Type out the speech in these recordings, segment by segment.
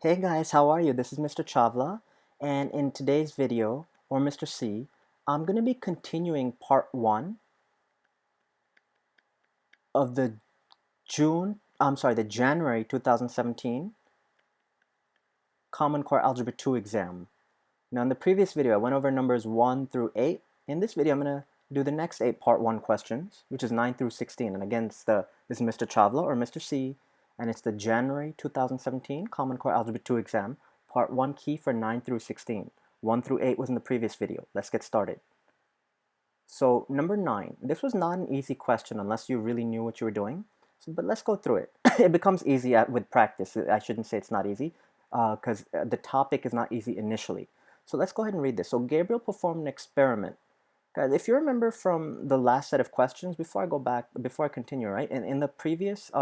Hey guys, how are you? This is Mr. Chavla, and in today's video, or Mr. C, I'm going to be continuing part 1 of the January 2017 Common Core Algebra 2 exam. Now in the previous video, I went over numbers 1 through 8. In this video, I'm going to do the next 8 part 1 questions, which is 9 through 16. And again, this is Mr. Chavla, or Mr. C, and it's the January 2017 Common Core Algebra 2 exam, part 1 key for 9 through 16. 1 through 8 was in the previous video. Let's get started. So number 9, this was not an easy question unless you really knew what you were doing, but let's go through it. It becomes easy with practice. I shouldn't say it's not easy, because the topic is not easy initially. So let's go ahead and read this. So Gabriel performed an experiment. Guys, if you remember from the last set of questions, before I continue, right? In the previous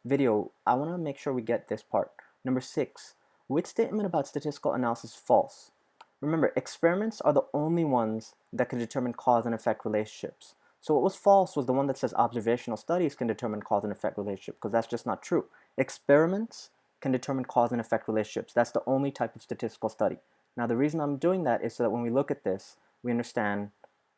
video, I want to make sure we get this part. Number 6, which statement about statistical analysis is false? Remember, experiments are the only ones that can determine cause and effect relationships. So what was false was the one that says observational studies can determine cause and effect relationship, because that's just not true. Experiments can determine cause and effect relationships. That's the only type of statistical study. Now, the reason I'm doing that is so that when we look at this, we understand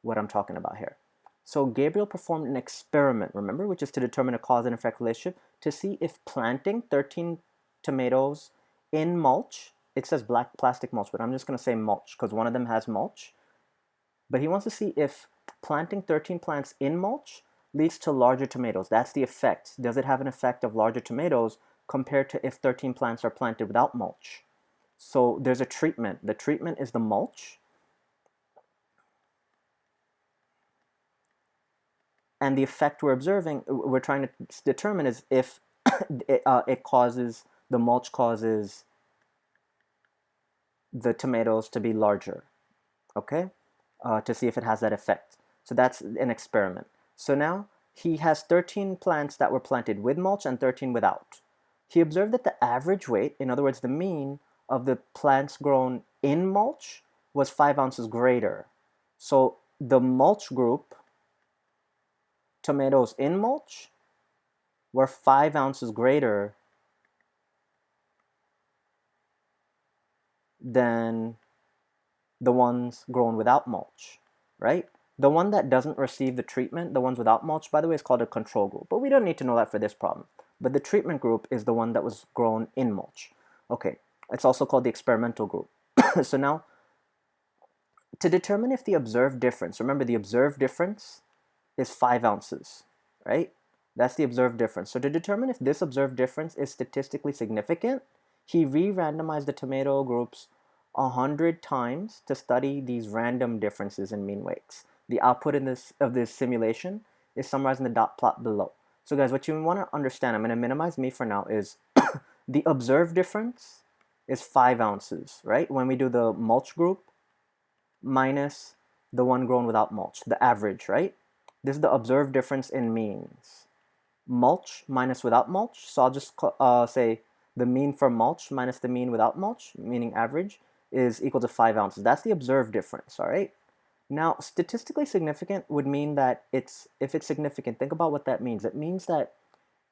what I'm talking about here. So Gabriel performed an experiment, remember, which is to determine a cause and effect relationship to see if planting 13 tomatoes in mulch, it says black plastic mulch, but I'm just going to say mulch because one of them has mulch. But he wants to see if planting 13 plants in mulch leads to larger tomatoes. That's the effect. Does it have an effect of larger tomatoes compared to if 13 plants are planted without mulch? So there's a treatment. The treatment is the mulch. And the effect we're trying to determine is if the mulch causes the tomatoes to be larger, okay? To see if it has that effect. So that's an experiment. So now he has 13 plants that were planted with mulch and 13 without. He observed that the average weight, in other words, the mean of the plants grown in mulch was 5 ounces greater. So the mulch group, tomatoes in mulch, were 5 ounces greater than the ones grown without mulch, right? The one that doesn't receive the treatment, the ones without mulch, by the way, is called a control group. But we don't need to know that for this problem. But the treatment group is the one that was grown in mulch. Okay, it's also called the experimental group. So now, to determine if the observed difference, remember the observed difference is 5 ounces, right? That's the observed difference. So to determine if this observed difference is statistically significant, he re-randomized the tomato groups 100 times to study these random differences in mean weights. The output of this simulation is summarized in the dot plot below. So guys, what you want to understand, I'm going to minimize me for now, is the observed difference is 5 ounces, right? When we do the mulch group minus the one grown without mulch, the average, right? This is the observed difference in means. Mulch minus without mulch, so I'll just say the mean for mulch minus the mean without mulch, meaning average, is equal to 5 ounces. That's the observed difference, all right? Now, statistically significant would mean that if it's significant, think about what that means. It means that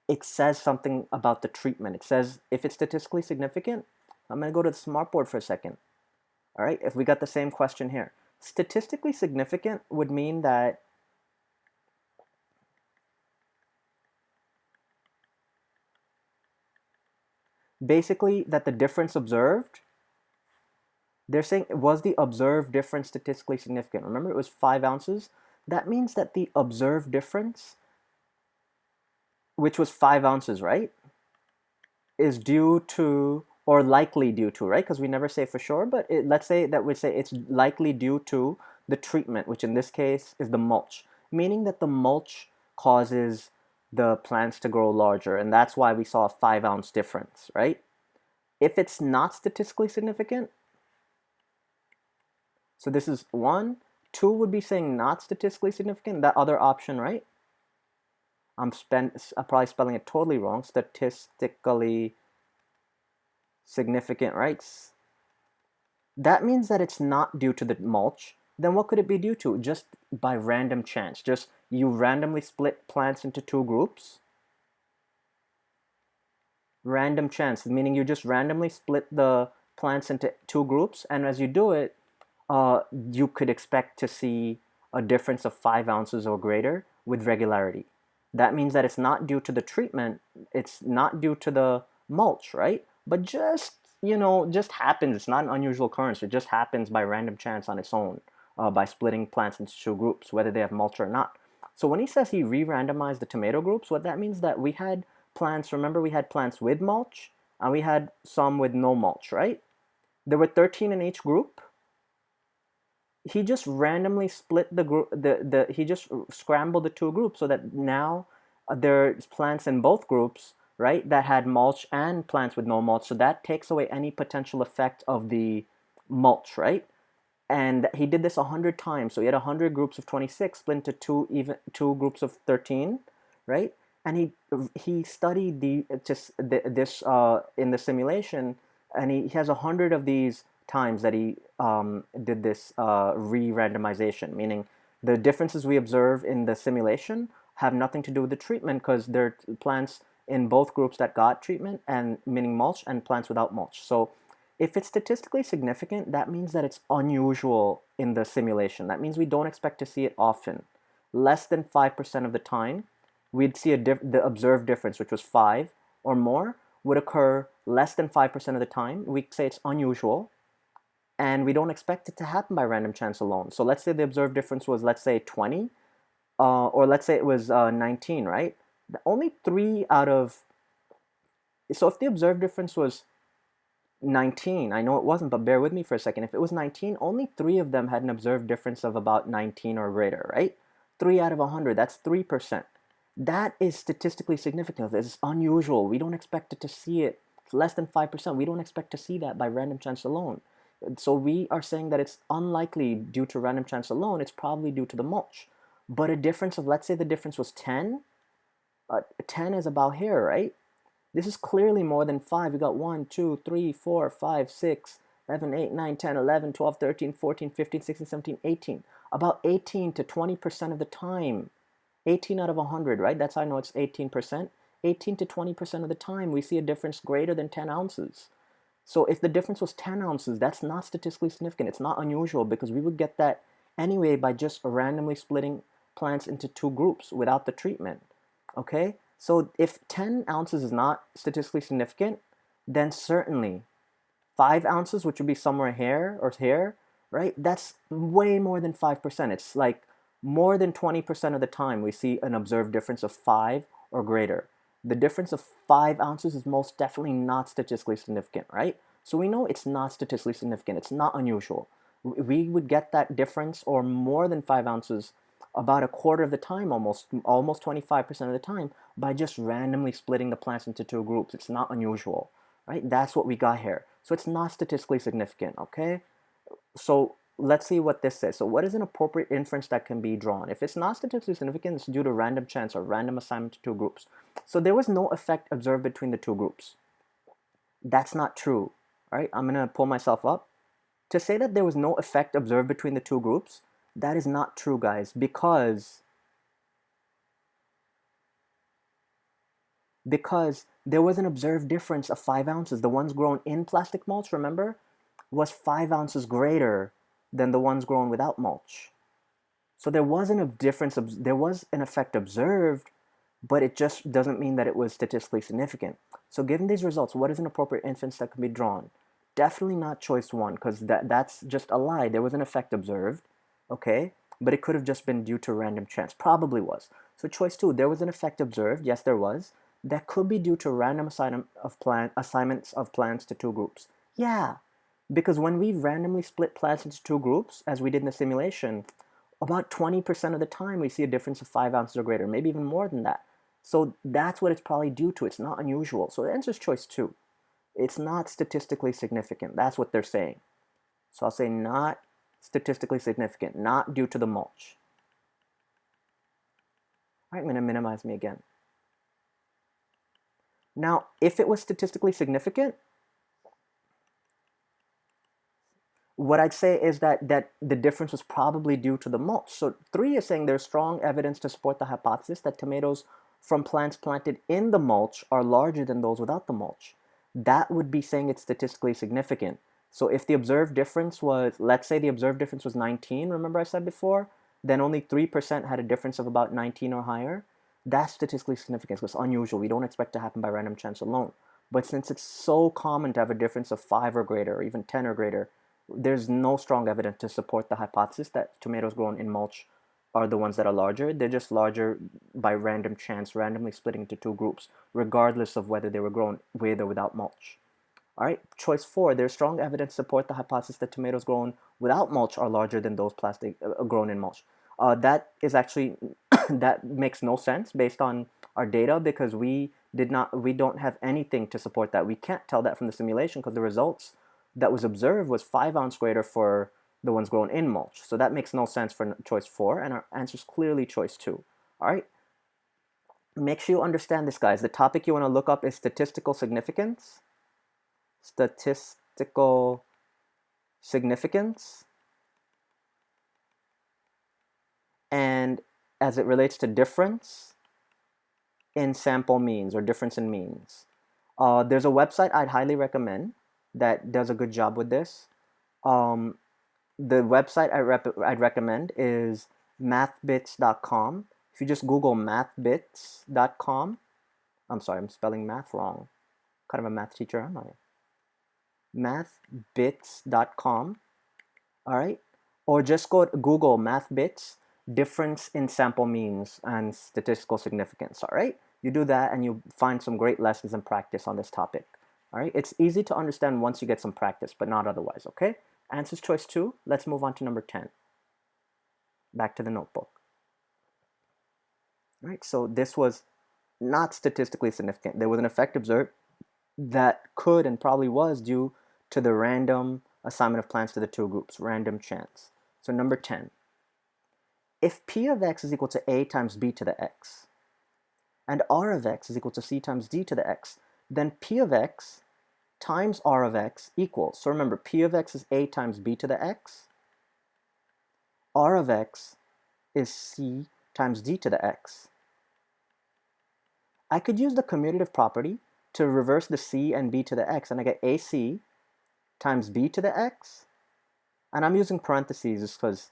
it says something about the treatment. It says if it's statistically significant, I'm going to go to the smartboard for a second. All right, if we got the same question here. Statistically significant would mean that basically that the difference observed, they're saying, was the observed difference statistically significant? Remember, it was 5 ounces. That means that the observed difference, which was 5 ounces, right, is due to, or likely due to, right? Because we never say for sure, but let's say that we say it's likely due to the treatment, which in this case is the mulch, meaning that the mulch causes the plants to grow larger, and that's why we saw a 5 ounce difference, right? If it's not statistically significant, so this is 1, 2 would be saying not statistically significant, that other option, right? I'm probably spelling it totally wrong, statistically significant, right? That means that it's not due to the mulch. Then what could it be due to? Just by random chance. Just you randomly split plants into 2 groups. Random chance, meaning you just randomly split the plants into two groups, and as you do it, you could expect to see a difference of 5 ounces or greater with regularity. That means that it's not due to the treatment, it's not due to the mulch, right? But just, just happens. It's not an unusual occurrence. It just happens by random chance on its own, by splitting plants into two groups, whether they have mulch or not. So when he says he re-randomized the tomato groups, what that means that we had plants, remember we had plants with mulch, and we had some with no mulch, right? There were 13 in each group. He just randomly split the group, he just scrambled the two groups so that now there's plants in both groups, right, that had mulch and plants with no mulch. So that takes away any potential effect of the mulch, right? And he did this 100 times. So he had 100 groups of 26 split into two groups of 13, right? And he studied this in the simulation, and he has 100 of these times that he did this re-randomization, meaning the differences we observe in the simulation have nothing to do with the treatment because there are plants in both groups that got treatment, and meaning mulch, and plants without mulch. So if it's statistically significant, that means that it's unusual in the simulation. That means we don't expect to see it often. Less than 5% of the time, we'd see the observed difference, which was 5 or more, would occur less than 5% of the time. We say it's unusual, and we don't expect it to happen by random chance alone. So let's say the observed difference was, let's say, 20, or let's say it was 19, right? Only 3 out of... So if the observed difference was 19, I know it wasn't, but bear with me for a second. If it was 19, only 3 of them had an observed difference of about 19 or greater, right? 3 out of 100, that's 3%. That is statistically significant. It's unusual. We don't expect it to see it. It's less than 5%. We don't expect to see that by random chance alone. So we are saying that it's unlikely due to random chance alone. It's probably due to the mulch. But a difference of, let's say the difference was 10. 10 is about here, right? This is clearly more than 5. We got 1, 2, 3, 4, 5, 6, 7, 8, 9, 10, 11, 12, 13, 14, 15, 16, 17, 18. About 18 to 20% of the time. 18 out of 100, right? That's how I know it's 18%. 18 to 20% of the time, we see a difference greater than 10 ounces. So if the difference was 10 ounces, that's not statistically significant. It's not unusual because we would get that anyway by just randomly splitting plants into two groups without the treatment. Okay? So if 10 ounces is not statistically significant, then certainly 5 ounces, which would be somewhere here or here, right? That's way more than 5%. It's like more than 20% of the time we see an observed difference of 5 or greater. The difference of 5 ounces is most definitely not statistically significant, right? So we know it's not statistically significant. It's not unusual. We would get that difference or more than 5 ounces about a quarter of the time, almost 25% of the time, by just randomly splitting the plants into two groups. It's not unusual, right? That's what we got here. So it's not statistically significant, okay? So let's see what this says. So what is an appropriate inference that can be drawn? If it's not statistically significant, it's due to random chance or random assignment to two groups. So there was no effect observed between the two groups. That's not true, right? I'm gonna pull myself up. To say that there was no effect observed between the two groups, that is not true, guys, because there was an observed difference of 5 ounces. The ones grown in plastic mulch, remember, was 5 ounces greater than the ones grown without mulch. So there wasn't a difference, there was an effect observed, but it just doesn't mean that it was statistically significant. So given these results, what is an appropriate inference that can be drawn? Definitely not choice 1, because that's just a lie. There was an effect observed, okay? But it could have just been due to random chance. Probably was. So choice 2, there was an effect observed. Yes, there was. That could be due to random assignments of plants to two groups. Yeah, because when we randomly split plants into two groups, as we did in the simulation, about 20% of the time we see a difference of 5 ounces or greater, maybe even more than that. So that's what it's probably due to. It's not unusual. So the answer is choice 2. It's not statistically significant. That's what they're saying. So I'll say not statistically significant, not due to the mulch. All right, I'm going to minimize me again. Now, if it was statistically significant, what I'd say is that the difference was probably due to the mulch. So 3 is saying there's strong evidence to support the hypothesis that tomatoes from plants planted in the mulch are larger than those without the mulch. That would be saying it's statistically significant. So if the observed difference was, let's say the observed difference was 19, remember I said before, then only 3% had a difference of about 19 or higher. That's statistically significant. So it's unusual. We don't expect to happen by random chance alone. But since it's so common to have a difference of 5 or greater, or even 10 or greater, there's no strong evidence to support the hypothesis that tomatoes grown in mulch are the ones that are larger. They're just larger by random chance, randomly splitting into two groups, regardless of whether they were grown with or without mulch. All right, choice 4, there's strong evidence to support the hypothesis that tomatoes grown without mulch are larger than those grown in mulch. That is actually, that makes no sense based on our data because we don't have anything to support that. We can't tell that from the simulation because the results that was observed was 5-ounce greater for the ones grown in mulch. So that makes no sense for choice 4, and our answer is clearly choice 2. All right, make sure you understand this, guys. The topic you want to look up is statistical significance. Statistical significance, and as it relates to difference in sample means or difference in means. There's a website I'd highly recommend that does a good job with this. The website I'd recommend is mathbits.com. If you just Google mathbits.com, I'm sorry, I'm spelling math wrong. What kind of a math teacher am I? Mathbits.com, all right? Or just Google mathbits, difference in sample means and statistical significance, all right? You do that and you find some great lessons and practice on this topic, all right? It's easy to understand once you get some practice, but not otherwise, okay? Answers choice 2. Let's move on to number 10. Back to the notebook. All right, so this was not statistically significant. There was an effect observed that could and probably was due to the random assignment of plants to the two groups, random chance. So number 10, if P of x is equal to A times B to the x, and R of x is equal to C times D to the x, then P of x times R of x equals, so remember, P of x is A times B to the x, R of x is C times D to the x. I could use the commutative property to reverse the C and B to the x, and I get AC times B to the x, and I'm using parentheses just because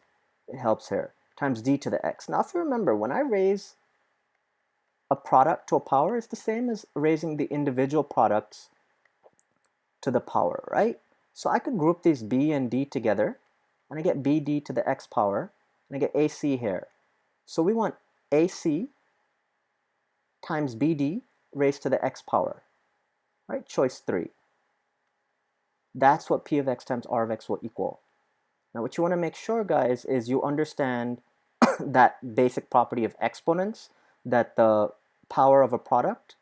it helps here, times D to the x. Now if you remember, when I raise a product to a power, it's the same as raising the individual products to the power, right? So I could group these B and D together, and I get BD to the x power, and I get AC here. So we want AC times BD raised to the x power, right? Choice 3. That's what P of x times R of x will equal. Now what you want to make sure, guys, is you understand that basic property of exponents, that the power of a product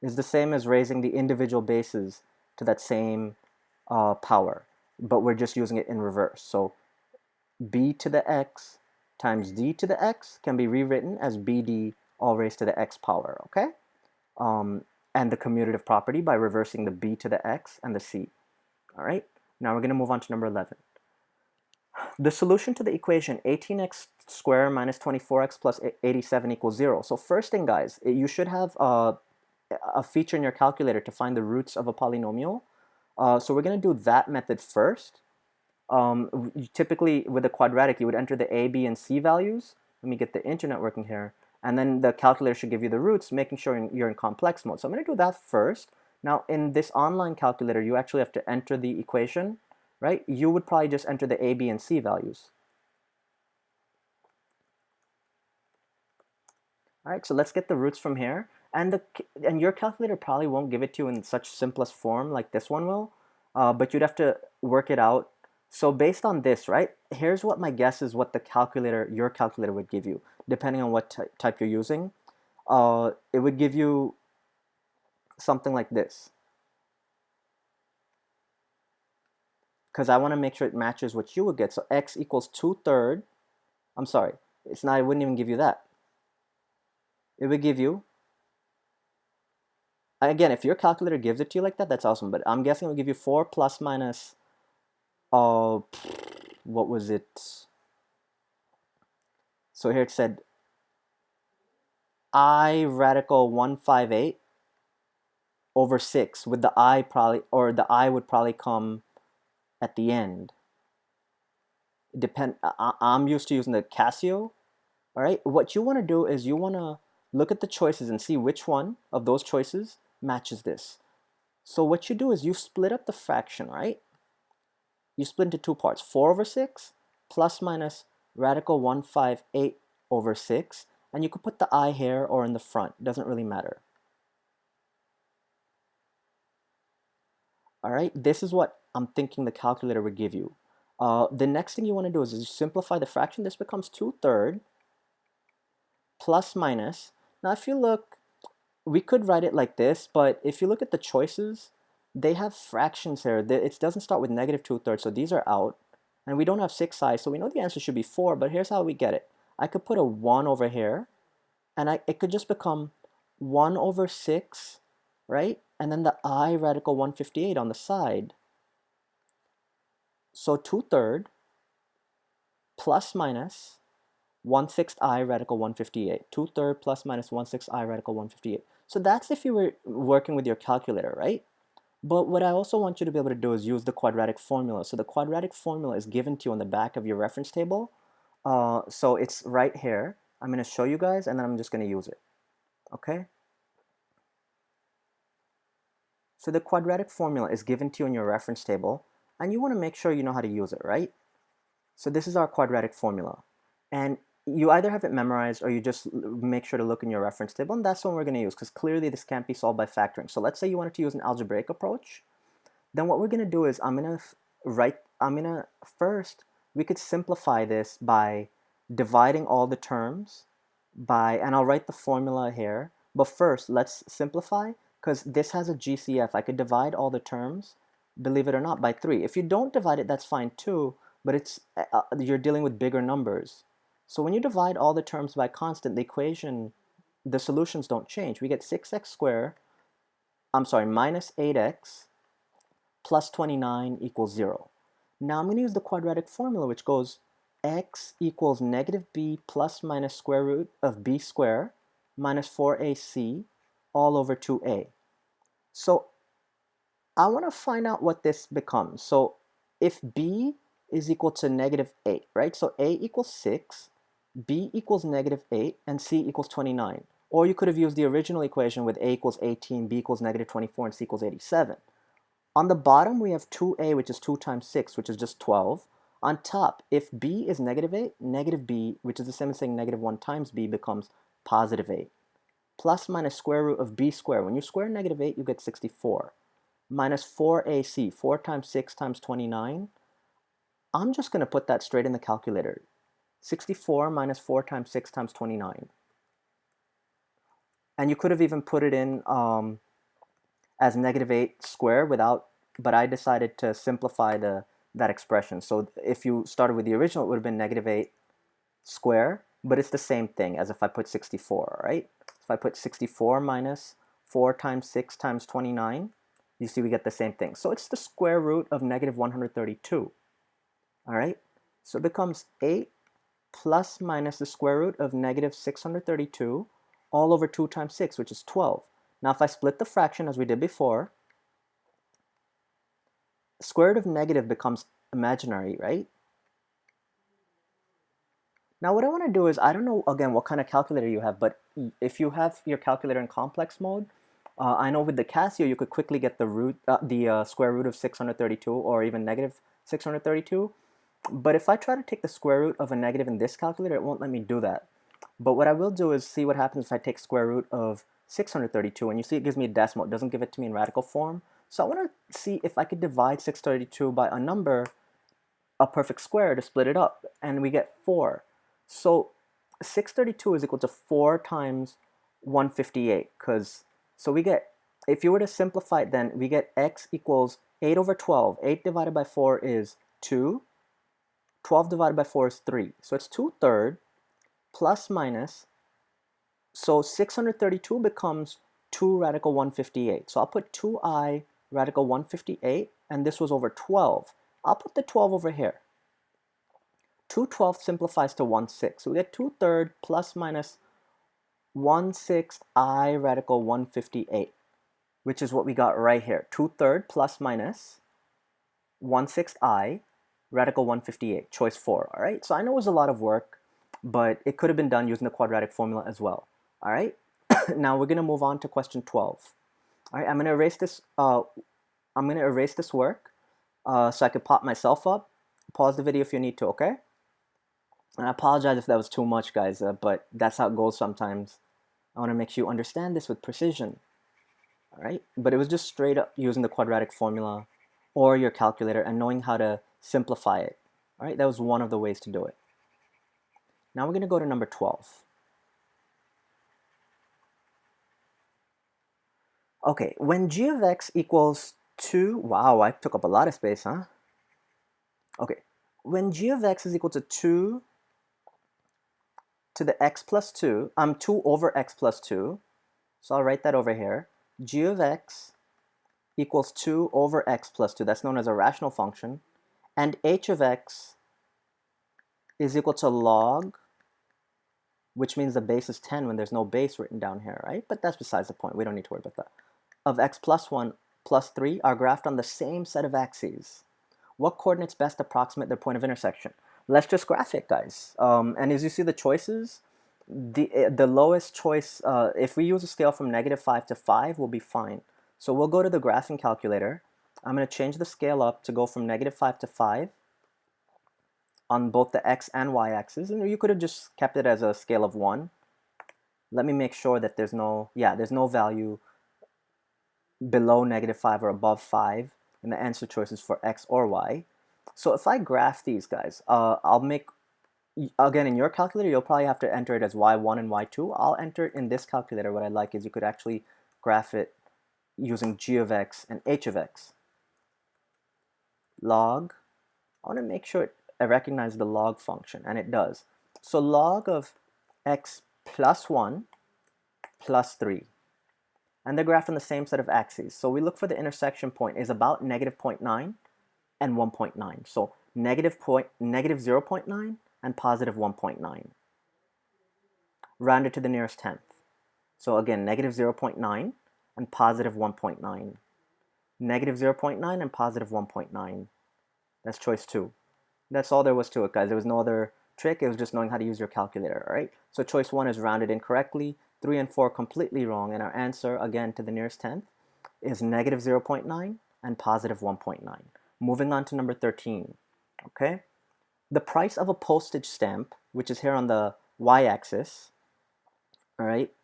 is the same as raising the individual bases to that same power, but we're just using it in reverse. So B to the x times D to the x can be rewritten as BD all raised to the x power, okay? And the commutative property by reversing the B to the x and the C. All right, now we're going to move on to number 11. The solution to the equation 18x squared minus 24x plus 87 equals 0. So first thing, guys, you should have a feature in your calculator to find the roots of a polynomial. So we're going to do that method first. Typically, with a quadratic, you would enter the a, b, and c values. Let me get the internet working here. And then the calculator should give you the roots, making sure you're in complex mode. So I'm going to do that first. Now, in this online calculator, you actually have to enter the equation, right? You would probably just enter the a, b, and c values. All right, so let's get the roots from here. And your calculator probably won't give it to you in such simplest form like this one will, but you'd have to work it out. So based on this, right, here's what my guess is what your calculator would give you, depending on what type you're using. It would give you something like this, because I want to make sure it matches what you would get. So x equals 2/3. I'm sorry, it's not. It wouldn't even give you that. It would give you, again, if your calculator gives it to you like that, that's awesome. But I'm guessing it would give you 4 plus minus, what was it? So here it said, I radical 158 over 6 with the I probably, or the I would probably come at the end. I'm used to using the Casio. All right, what you want to do is you want to look at the choices and see which one of those choices matches this. So what you do is you split up the fraction, right? You split into two parts, 4 over 6 plus minus radical 158 over 6, and you could put the I here or in the front, doesn't really matter. All right, this is what I'm thinking the calculator would give you. The next thing you want to do is you simplify the fraction. This becomes 2/3 plus minus. Now if you look, we could write it like this, but if you look at the choices, they have fractions here. It doesn't start with negative 2/3, so these are out. And we don't have 6i, so we know the answer should be 4, but here's how we get it. I could put a 1 over here, and it could just become 1 over 6, right? And then the I radical 158 on the side. So 2/3 plus minus 1/6 I radical 158. 2/3 plus minus 1/6 I radical 158. So that's if you were working with your calculator, right? But what I also want you to be able to do is use the quadratic formula. So the quadratic formula is given to you on the back of your reference table. So it's right here. I'm going to show you guys, and then I'm just going to use it. Okay? So the quadratic formula is given to you in your reference table, and you want to make sure you know how to use it, right? So this is our quadratic formula. And you either have it memorized or you just make sure to look in your reference table, and that's what we're going to use, because clearly this can't be solved by factoring. So let's say you wanted to use an algebraic approach. Then what we're going to do is first, we could simplify this by dividing all the terms by, and I'll write the formula here, but first let's simplify, because this has a GCF. I could divide all the terms, believe it or not, by 3. If you don't divide it, that's fine too, but you're dealing with bigger numbers. So when you divide all the terms by constant, the solutions don't change. We get 6x squared, minus 8x plus 29 equals 0. Now I'm going to use the quadratic formula, which goes x equals negative b plus minus square root of b squared minus 4ac all over 2a. So I want to find out what this becomes. So if b is equal to negative 8, right? So a equals 6, b equals negative 8, and c equals 29. Or you could have used the original equation with a equals 18, b equals negative 24, and c equals 87. On the bottom, we have 2a, which is 2 times 6, which is just 12. On top, if b is negative 8, negative b, which is the same as saying negative 1 times b, becomes positive 8. Plus minus square root of b squared. When you square negative 8, you get 64. Minus 4ac, 4 times 6 times 29. I'm just going to put that straight in the calculator. 64 minus 4 times 6 times 29. And you could have even put it in as negative 8 squared but I decided to simplify that expression. So if you started with the original, it would have been negative 8 squared, but it's the same thing as if I put 64, right? If I put 64 minus 4 times 6 times 29, you see we get the same thing. So it's the square root of negative 132, all right? So it becomes 8 plus minus the square root of negative 632 all over 2 times 6, which is 12. Now if I split the fraction as we did before, square root of negative becomes imaginary, right? Now what I want to do is, I don't know, again, what kind of calculator you have, but if you have your calculator in complex mode, I know with the Casio you could quickly get the square root of 632 or even negative 632. But if I try to take the square root of a negative in this calculator, it won't let me do that. But what I will do is see what happens if I take square root of 632, and you see it gives me a decimal. It doesn't give it to me in radical form. So I want to see if I could divide 632 by a number, a perfect square, to split it up, and we get 4. So 632 is equal to 4 times 158, so we get, if you were to simplify it, then we get x equals 8 over 12. 8 divided by 4 is 2. 12 divided by 4 is 3. So it's 2/3 plus minus, so 632 becomes 2 radical 158. So I'll put 2i radical 158, and this was over 12. I'll put the 12 over here. 2/12 simplifies to 1/6. So we get 2/3 plus minus 1/6 I radical 158, which is what we got right here. 2/3 plus minus 1/6 I radical 158, choice 4, all right? So I know it was a lot of work, but it could have been done using the quadratic formula as well, all right? Now we're gonna move on to question 12. All right, I'm gonna erase this work so I could pop myself up. Pause the video if you need to, okay? And I apologize if that was too much, guys, but that's how it goes sometimes. I want to make sure you understand this with precision, all right? But it was just straight up using the quadratic formula or your calculator and knowing how to simplify it, all right? That was one of the ways to do it. Now we're going to go to number 12. Okay, when g of x equals 2, wow, I took up a lot of space, huh? Okay, when g of x is equal to 2 to the x plus 2, 2 over x plus 2, so I'll write that over here. G of x equals 2 over x plus 2, that's known as a rational function, and h of x is equal to log, which means the base is 10 when there's no base written down here, right? But that's besides the point, we don't need to worry about that. Of x plus 1 plus 3 are graphed on the same set of axes. What coordinates best approximate their point of intersection? Let's just graph it, guys. And as you see the choices, the lowest choice, if we use a scale from -5 to 5, will be fine. So we'll go to the graphing calculator. I'm going to change the scale up to go from -5 to 5 on both the x and y axis. And you could have just kept it as a scale of 1. Let me make sure that there's no value below -5 or above 5 in the answer choices for x or y. So if I graph these guys, I'll make, again, in your calculator, you'll probably have to enter it as y1 and y2. I'll enter it in this calculator. What I like is you could actually graph it using g of x and h of x. Log, I want to make sure I recognize the log function, and it does. So log of x plus 1 plus 3. And they're graphed on the same set of axes. So we look for the intersection point is about -0.9 and 1.9. So negative 0.9 and positive 1.9. Rounded to the nearest tenth. So again, -0.9 and positive 1.9. -0.9 and positive 1.9. That's choice 2. That's all there was to it, guys. There was no other trick. It was just knowing how to use your calculator, all right? So choice 1 is rounded incorrectly. 3 and 4 completely wrong, and our answer, again, to the nearest tenth, is -0.9 and positive 1.9. Moving on to number 13, okay? The price of a postage stamp, which is here on the y-axis, all right,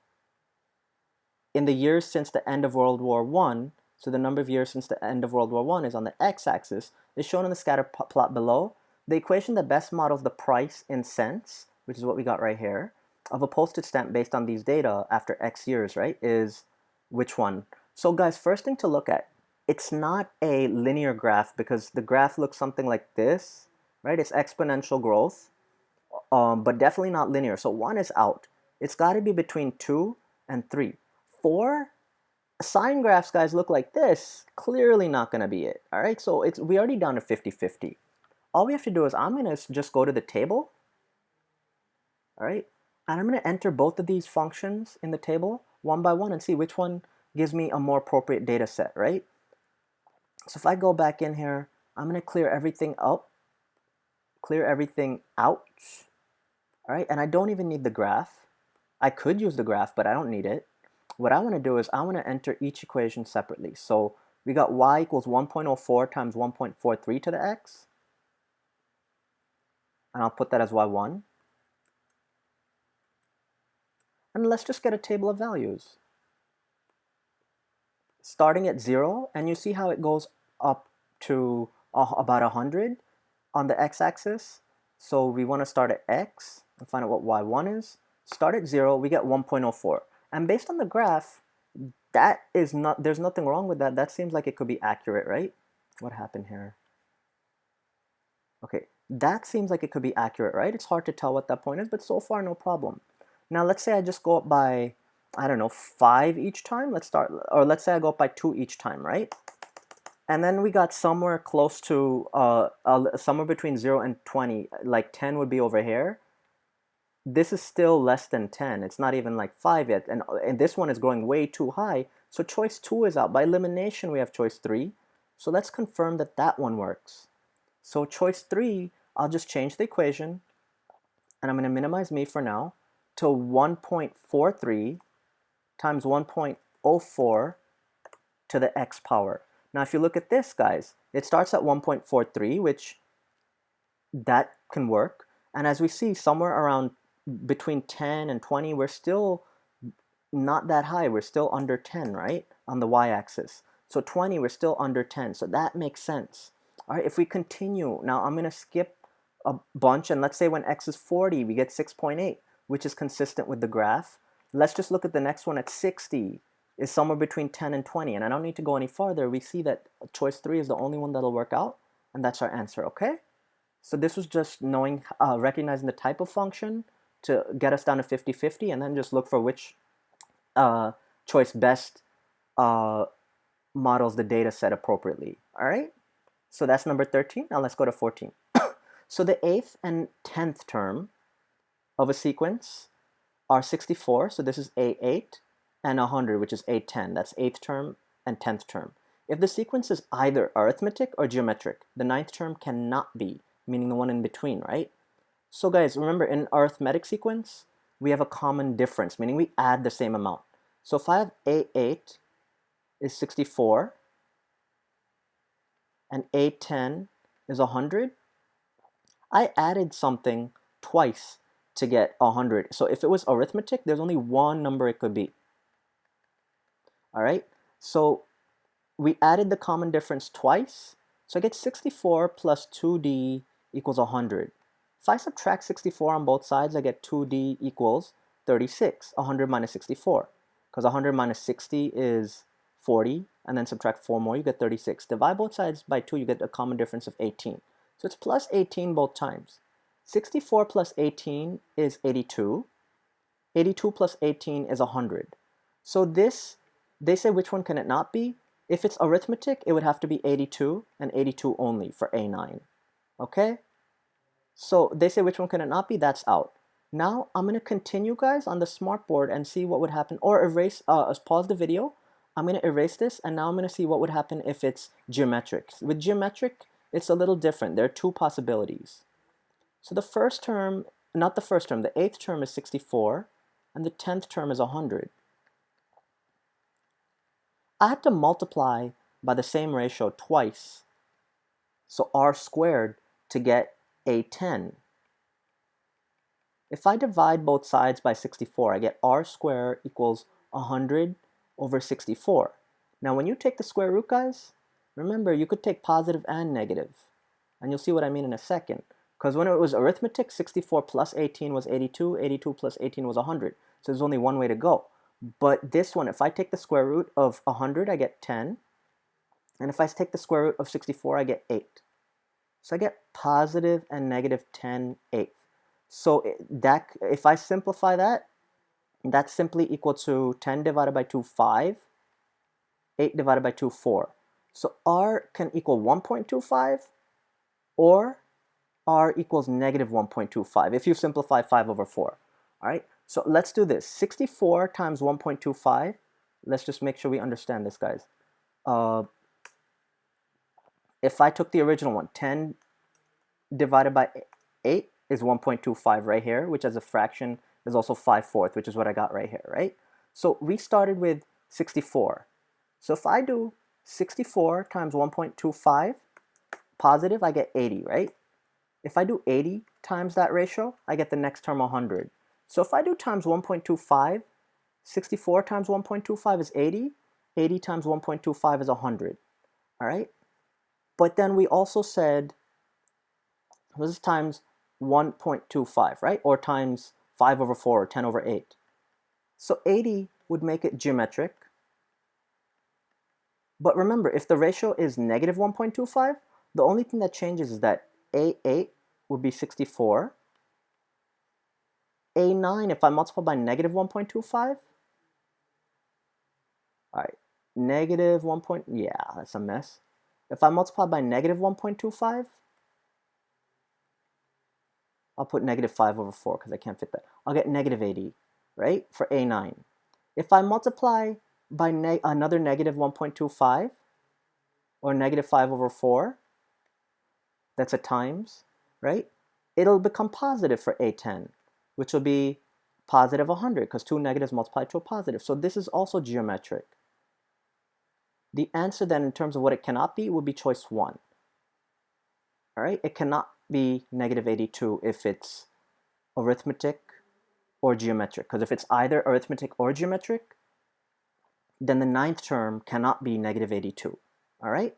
in the years since the end of World War I, so the number of years since the end of World War I is on the x-axis, is shown in the scatter plot below. The equation that best models the price in cents, which is what we got right here, of a postage stamp based on these data after X years, right, is which one? So guys, first thing to look at, it's not a linear graph because the graph looks something like this, right? It's exponential growth, but definitely not linear. So 1 is out. It's got to be between 2 and 3. 4, sine graphs, guys, look like this. Clearly not going to be it, all right? So we already down to 50-50. All we have to do is I'm going to just go to the table, all right? And I'm going to enter both of these functions in the table one by one and see which one gives me a more appropriate data set, right? So if I go back in here, I'm going to clear everything up, clear everything out, all right? And I don't even need the graph. I could use the graph, but I don't need it. What I want to do is I want to enter each equation separately. So we got y equals 1.04 times 1.43 to the x, and I'll put that as y1. And let's just get a table of values. Starting at 0, and you see how it goes up to about 100 on the x-axis. So we want to start at x and find out what y1 is. Start at 0, we get 1.04. And based on the graph, there's nothing wrong with that. That seems like it could be accurate, right? What happened here? Okay, that seems like it could be accurate, right? It's hard to tell what that point is, but so far, no problem. Now, let's say I just go up by, I don't know, 5 each time. Let's say I go up by 2 each time, right? And then we got somewhere close to, somewhere between 0 and 20, like 10 would be over here. this is still less than 10. It's not even like 5 yet. And this one is growing way too high. So choice 2 is out. By elimination, we have choice 3. So let's confirm that that one works. So choice 3, I'll just change the equation. And I'm going to minimize me for now to 1.43 times 1.04 to the x power. Now, if you look at this, guys, it starts at 1.43, which that can work. And as we see, somewhere around between 10 and 20, we're still not that high. We're still under 10, right? On the y-axis. So 20, we're still under 10. So that makes sense. All right, if we continue, now I'm going to skip a bunch. And let's say when x is 40, we get 6.8, which is consistent with the graph. Let's just look at the next one at 60 is somewhere between 10 and 20. And I don't need to go any farther. We see that choice 3 is the only one that'll work out. And that's our answer, okay? So this was just knowing, recognizing the type of function to get us down to 50-50, and then just look for which choice best models the data set appropriately. All right? So that's number 13. Now let's go to 14. So the 8th and 10th term of a sequence are 64. So this is A8 and 100, which is A10. That's 8th term and 10th term. If the sequence is either arithmetic or geometric, the 9th term cannot be, meaning the one in between, right? So guys, remember in arithmetic sequence, we have a common difference, meaning we add the same amount. So if I have A8 is 64 and A10 is 100, I added something twice to get 100. So if it was arithmetic, there's only one number it could be. All right, so we added the common difference twice. So I get 64 plus 2d equals 100. If I subtract 64 on both sides, I get 2d equals 36, 100 minus 64. Because 100 minus 60 is 40, and then subtract 4 more, you get 36. Divide both sides by 2, you get a common difference of 18. So it's plus 18 both times. 64 plus 18 is 82. 82 plus 18 is 100. So this, they say which one can it not be? If it's arithmetic, it would have to be 82 and 82 only for A9. Okay? So they say which one can it not be? That's out. Now I'm going to continue, guys, on the smartboard and see what would happen, or erase, pause the video. I'm going to erase this, and now I'm going to see what would happen if it's geometric. With geometric, it's a little different. There are two possibilities. So the first term, not the first term, the 8th term is 64, and the 10th term is 100. I had to multiply by the same ratio twice, so r squared, to get A10. If I divide both sides by 64, I get r squared equals 100 over 64. Now when you take the square root, guys, remember you could take positive and negative. And you'll see what I mean in a second. Because when it was arithmetic, 64 plus 18 was 82, 82 plus 18 was 100. So there's only one way to go. But this one, if I take the square root of 100, I get 10. And if I take the square root of 64, I get 8. So I get positive and negative 10/8. So that, if I simplify that, that's simply equal to 10 divided by 2, 5. 8 divided by 2, 4. So r can equal 1.25, or r equals negative 1.25 if you simplify 5 over 4. All right, so let's do this. 64 times 1.25. Let's just make sure we understand this, guys. If I took the original one, 10 divided by 8 is 1.25 right here, which as a fraction is also 5/4, which is what I got right here, right? So we started with 64. So if I do 64 times 1.25 positive, I get 80, right? If I do 80 times that ratio, I get the next term 100. So if I do times 1.25, 64 times 1.25 is 80. 80 times 1.25 is 100. All right? But then we also said, this is times 1.25, right? Or times 5 over 4 or 10 over 8. So 80 would make it geometric. But remember, if the ratio is negative 1.25, the only thing that changes is that A8 would be 64. A9, if I multiply by negative 1.25, all right, negative 1. Yeah, that's a mess. If I multiply by negative 1.25, I'll put negative 5 over 4 because I can't fit that. I'll get negative 80, right, for A9. If I multiply by another negative 1.25, or negative 5 over 4, that's a times, right? It'll become positive for A10, which will be positive 100 because two negatives multiply to a positive. So this is also geometric. The answer then in terms of what it cannot be would be choice 1. All right, it cannot be negative 82 if it's arithmetic or geometric, because if it's either arithmetic or geometric, then the ninth term cannot be negative 82. All right?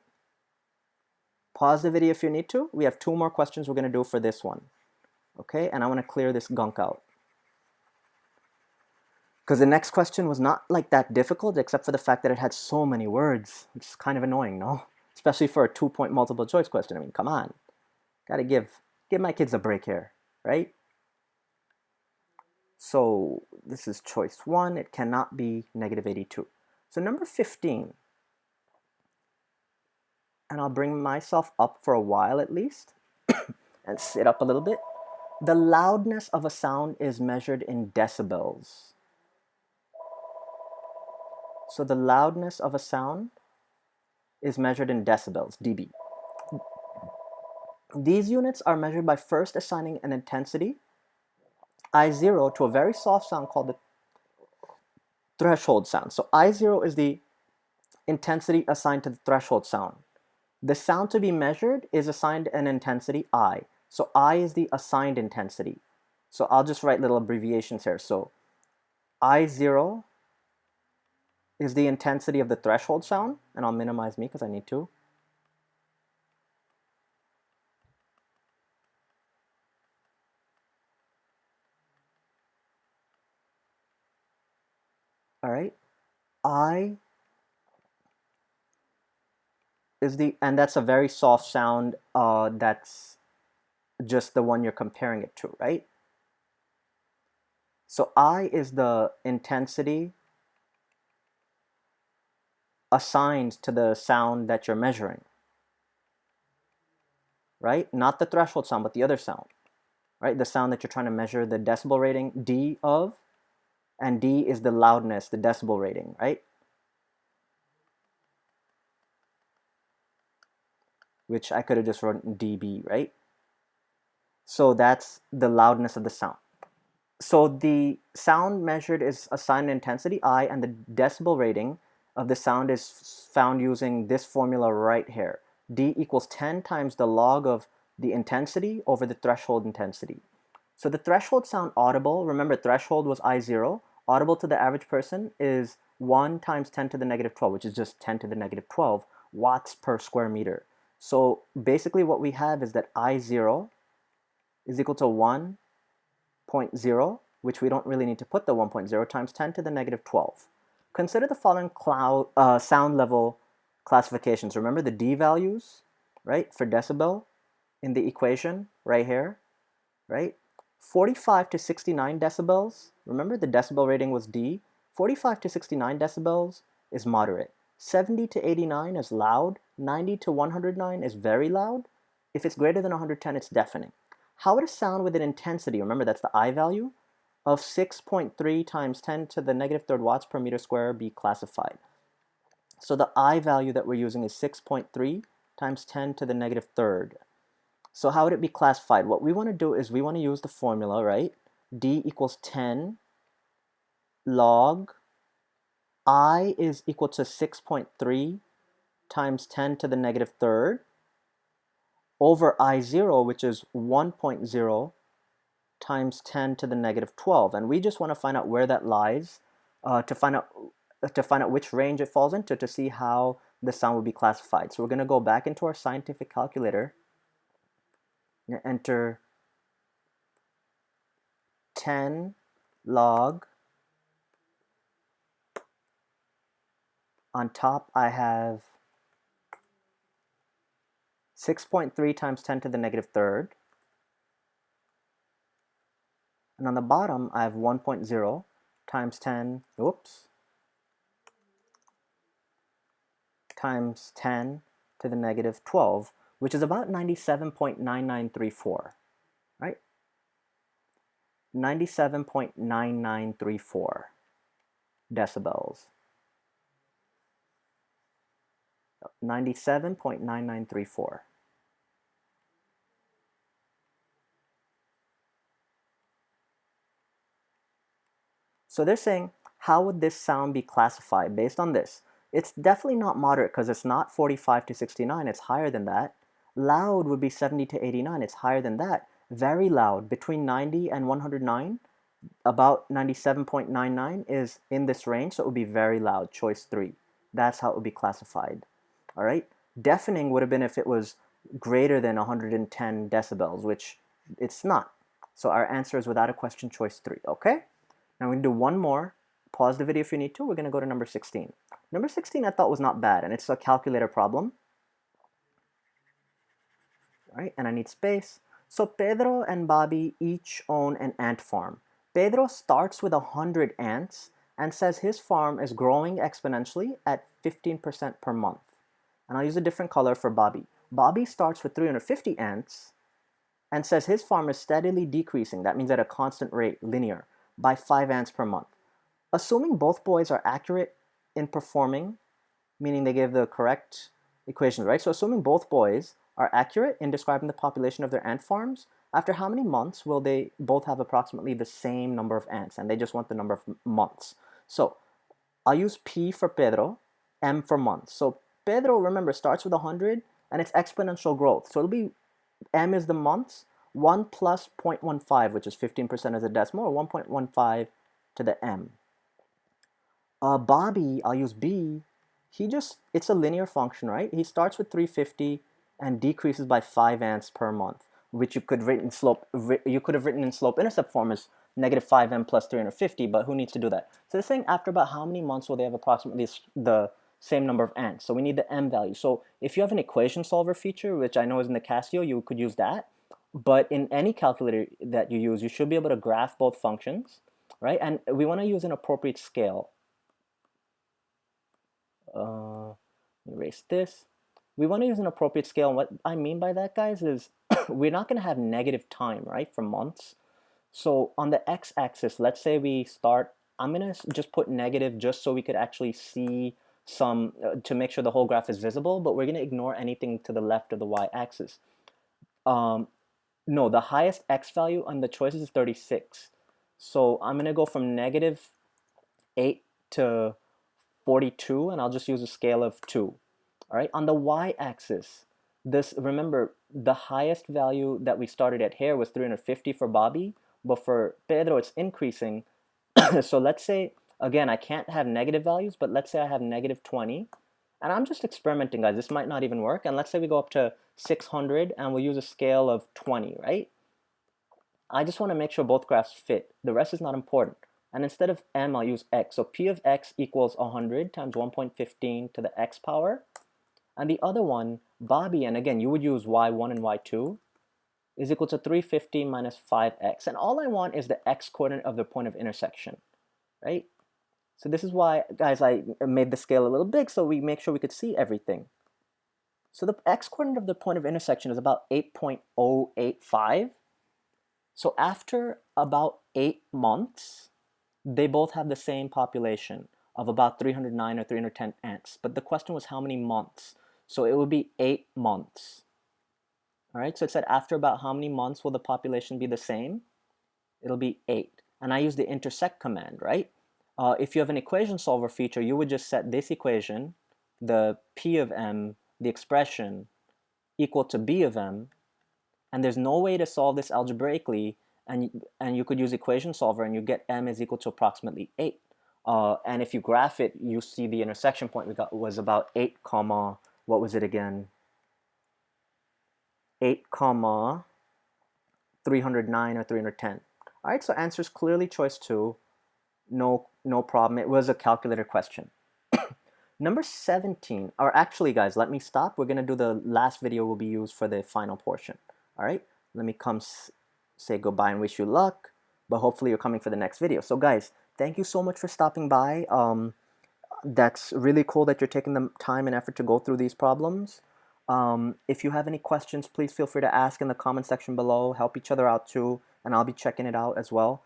Pause the video if you need to. We have 2 more questions we're going to do for this one. Okay, and I want to clear this gunk out. Because the next question was not like that difficult, except for the fact that it had so many words, which is kind of annoying, no? Especially for a 2-point multiple choice question. I mean, come on. Gotta give my kids a break here, right? So this is choice 1. It cannot be negative 82. So number 15, and I'll bring myself up for a while at least, and sit up a little bit. The loudness of a sound is measured in decibels. So the loudness of a sound is measured in decibels, dB. These units are measured by first assigning an intensity, I0, to a very soft sound called the threshold sound. So I0 is the intensity assigned to the threshold sound. The sound to be measured is assigned an intensity I. So I is the assigned intensity. So I'll just write little abbreviations here. So I0 is the intensity of the threshold sound, and I'll minimize me because I need to. All right, I is and that's a very soft sound. That's just the one you're comparing it to, right? So I is the intensity assigned to the sound that you're measuring, right? Not the threshold sound, but the other sound, right? The sound that you're trying to measure the decibel rating D of, and D is the loudness, the decibel rating, right? Which I could have just written dB, right? So that's the loudness of the sound. So the sound measured is assigned intensity I, and the decibel rating of the sound is found using this formula right here. D equals 10 times the log of the intensity over the threshold intensity. So the threshold sound audible, remember threshold was I0, audible to the average person is 1 times 10 to the negative 12, which is just 10 to the negative 12 watts per square meter. So basically what we have is that I0 is equal to 1.0, which we don't really need to put the 1.0, times 10 to the negative 12. Consider the following sound level classifications. Remember the D values, right, for decibel in the equation right here, right? 45 to 69 decibels, remember the decibel rating was D. 45 to 69 decibels is moderate. 70 to 89 is loud. 90 to 109 is very loud. If it's greater than 110, it's deafening. How would a sound with an intensity, remember that's the I value, of 6.3 times 10 to the negative third watts per meter square be classified? So the I value that we're using is 6.3 times 10 to the negative third. So how would it be classified? What we want to do is we want to use the formula, right? D equals 10 log I is equal to 6.3 times 10 to the negative third over I0, which is 1.0 times 10 to the negative 12. And we just want to find out where that lies to find out which range it falls into to see how the sound will be classified. So we're going to go back into our scientific calculator and enter 10 log. On top, I have 6.3 times 10 to the negative third. And on the bottom, I have 1.0 times 10, times 10 to the negative 12, which is about 97.9934, right? 97.9934 decibels. 97.9934. So they're saying, how would this sound be classified based on this? It's definitely not moderate because it's not 45 to 69, it's higher than that. Loud would be 70 to 89, it's higher than that. Very loud, between 90 and 109, about 97.99 is in this range, so it would be very loud, choice 3. That's how it would be classified. All right? Deafening would have been if it was greater than 110 decibels, which it's not. So our answer is without a question, choice 3, okay? Now we're going to do one more. Pause the video if you need to. We're going to go to number 16. Number 16 I thought was not bad, and it's a calculator problem. All right, and I need space. So Pedro and Bobby each own an ant farm. Pedro starts with 100 ants and says his farm is growing exponentially at 15% per month. And I'll use a different color for Bobby. Bobby starts with 350 ants and says his farm is steadily decreasing. That means at a constant rate, linear, by 5 ants per month. Assuming both boys are accurate in performing, meaning they give the correct equations, right? So assuming both boys are accurate in describing the population of their ant farms, after how many months will they both have approximately the same number of ants? And they just want the number of months. So I'll use P for Pedro, M for months. So Pedro, remember, starts with 100 and it's exponential growth. So it'll be M is the months, 1 plus 0.15, which is 15% as a decimal, or 1.15 to the M. Bobby, I'll use B. It's a linear function, right? He starts with 350 and decreases by 5 ants per month, which you could have written in slope-intercept form as negative 5m plus 350, but who needs to do that? So they're saying after about how many months will they have approximately the same number of ants? So we need the m value. So if you have an equation solver feature, which I know is in the Casio, you could use that. But in any calculator that you use, you should be able to graph both functions, right? And we want to use an appropriate scale. Erase this. We want to use an appropriate scale. And what I mean by that, guys, is we're not going to have negative time, right, for months. So on the x-axis, let's say we start, I'm going to just put negative just so we could actually see some, to make sure the whole graph is visible, but we're going to ignore anything to the left of the y-axis. No, the highest x value on the choices is 36. So I'm going to go from negative 8 to 42, and I'll just use a scale of 2. All right, on the y-axis, remember, the highest value that we started at here was 350 for Bobby, but for Pedro, it's increasing. So let's say, again, I can't have negative values, but let's say I have negative 20. And I'm just experimenting, guys. This might not even work. And let's say we go up to 600, and we'll use a scale of 20, right? I just want to make sure both graphs fit. The rest is not important. And instead of m, I'll use x. So p of x equals 100 times 1.15 to the x power. And the other one, Bobby, and again, you would use y1 and y2, is equal to 350 minus 5x. And all I want is the x coordinate of the point of intersection, right? So this is why, guys, I made the scale a little big so we make sure we could see everything. So the x coordinate of the point of intersection is about 8.085. So after about 8 months, they both have the same population of about 309 or 310 ants. But the question was how many months? So it would be 8 months. All right, so it said after about how many months will the population be the same? It'll be 8. And I use the intersect command, right? If you have an equation solver feature, you would just set this equation, the P of m, the expression, equal to B of m, and there's no way to solve this algebraically, and you could use equation solver and you get m is equal to approximately 8. And if you graph it, you see the intersection point we got was about 8 comma, what was it again? 8 comma 309 or 310. All right, so answer is clearly choice 2. No problem. It was a calculator question. Number 17, or actually, guys, let me stop. We're going to do the last video will be used for the final portion. All right, let me come say goodbye and wish you luck, but hopefully you're coming for the next video. So guys, thank you so much for stopping by. That's really cool that you're taking the time and effort to go through these problems. If you have any questions, please feel free to ask in the comment section below. Help each other out too. and I'll be checking it out as well.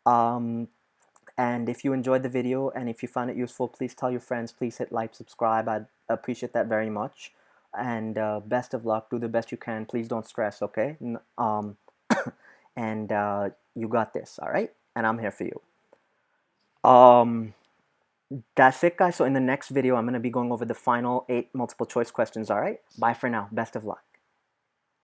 And if you enjoyed the video and if you found it useful, please tell your friends. Please hit like, subscribe. I'd appreciate that very much. And best of luck. Do the best you can. Please don't stress, okay? And you got this, all right? And I'm here for you. That's it, guys. So in the next video, I'm going to be going over the final 8 multiple choice questions, all right? Bye for now. Best of luck.